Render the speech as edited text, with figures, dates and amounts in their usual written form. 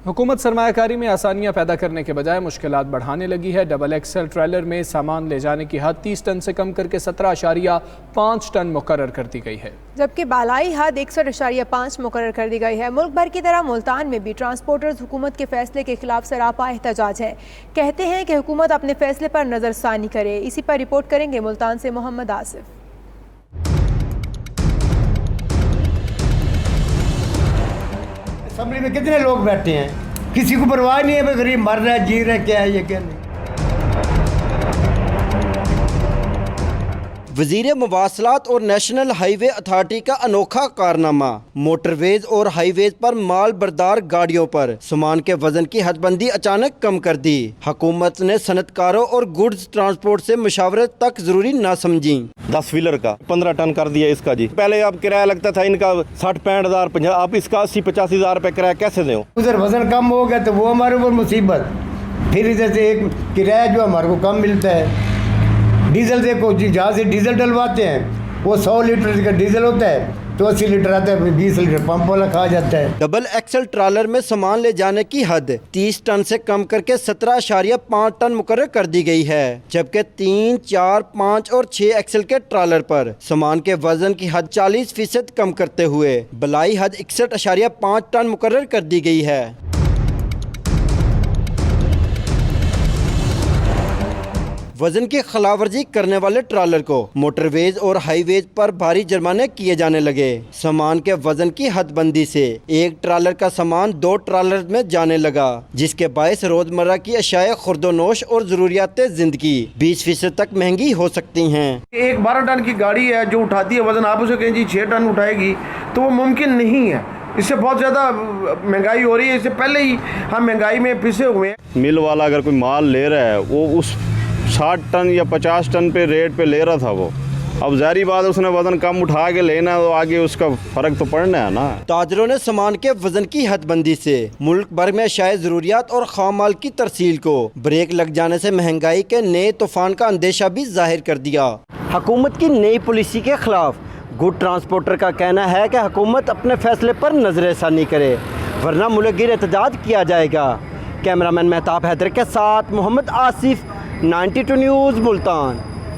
हुकूमत सरमायाकारी में आसानियां पैदा करने के बजाय मुश्किलात बढ़ाने लगी है। डबल एक्सल ट्रेलर में सामान ले जाने की हद 30 टन से कम करके 17.5 टन मुकर्रर कर दी गई है, जबकि बालाई हद 61.5 मुकर्रर कर दी गई है। मुल्क भर की तरह मुल्तान में भी ट्रांसपोर्टर्स हुकूमत के फैसले के खिलाफ सरापा एहतजाज है। कहते हैं कि हुकूमत अपने फैसले पर नजरसानी करे। इसी पर रिपोर्ट करेंगे मुल्तान से मोहम्मद आसिफ। असेंबली में कितने लोग बैठे हैं, किसी को परवाह नहीं है भाई गरीब मर रहा है, जी रहा है, क्या है ये क्या नहीं। वज़ीर मवासलात और नेशनल हाईवे अथॉरिटी का अनोखा कारनामा। मोटरवेज और हाईवेज पर माल बरदार गाड़ियों पर सामान के वजन की हदबंदी अचानक कम कर दी। हुकूमत ने सनतकारों और गुड्स ट्रांसपोर्ट से मुशावरत तक जरूरी ना समझी। 10 व्हीलर का 15 टन कर दिया इसका जी। पहले अब किराया लगता था इनका 60-65 हज़ार, 50, आप इसका 80-85 हज़ार रुपये किराया कैसे दें? उधर वजन कम हो गया तो वो हमारे ऊपर मुसीबत। फिर इधर से एक किराया जो हमारे को कम मिलता है। डीजल देखो, जहाँ से डीजल डलवाते हैं वो 100 लीटर का डीजल होता है तो 80 लीटर आता है, 20 लीटर पंप वाला खा जाता है। डबल एक्सल ट्रॉलर में सामान ले जाने की हद 30 टन से कम करके 17.5 टन मुकर्रर कर दी गई है, जबकि 3, 4, 5 और 6 एक्सल के ट्रॉलर पर सामान के वजन की हद 40% कम करते हुए बलाई हद 61.5 टन मुकर्रर कर दी गई है। वजन की खिलाफवर्जी करने वाले ट्रॉलर को मोटरवेज और हाईवेज पर भारी जुर्माने किए जाने लगे। सामान के वजन की हदबंदी से एक ट्रॉलर का सामान 2 ट्रॉलर में जाने लगा, जिसके बायस रोजमर्रा की अशाए खुर्दोनोश और जरूरियात जिंदगी 20% तक महंगी हो सकती हैं। एक 12 टन की गाड़ी है जो उठाती है वजन, आप उसे कहें जी 6 टन उठाएगी तो वो मुमकिन नहीं है। इससे बहुत ज़्यादा महंगाई हो रही है। इससे पहले ही हम महंगाई में पिसे हुए हैं। मिल वाला अगर कोई माल ले रहा है वो उस 60 टन या 50 टन पे रेट पे ले रहा था वो, अब जारी बात है उसने वजन कम उठा के लेना है तो आगे उसका फर्क तो पड़ना है ना। ताजरों ने सामान के वजन की हदबंदी से मुल्क भर में शायद जरूरियात और खाम माल की तरसील को ब्रेक लग जाने से महंगाई के नए तूफान का अंदेशा भी जाहिर कर दिया। हुकूमत की नई पॉलिसी के खिलाफ गुड ट्रांसपोर्टर का कहना है कि हुकूमत अपने फैसले पर नजरसानी करे वरना मुल्क गिर एहतजाज किया जाएगा। कैमरामैन मेहताब हैदर के साथ मोहम्मद आसिफ, 92 न्यूज़ मुल्तान।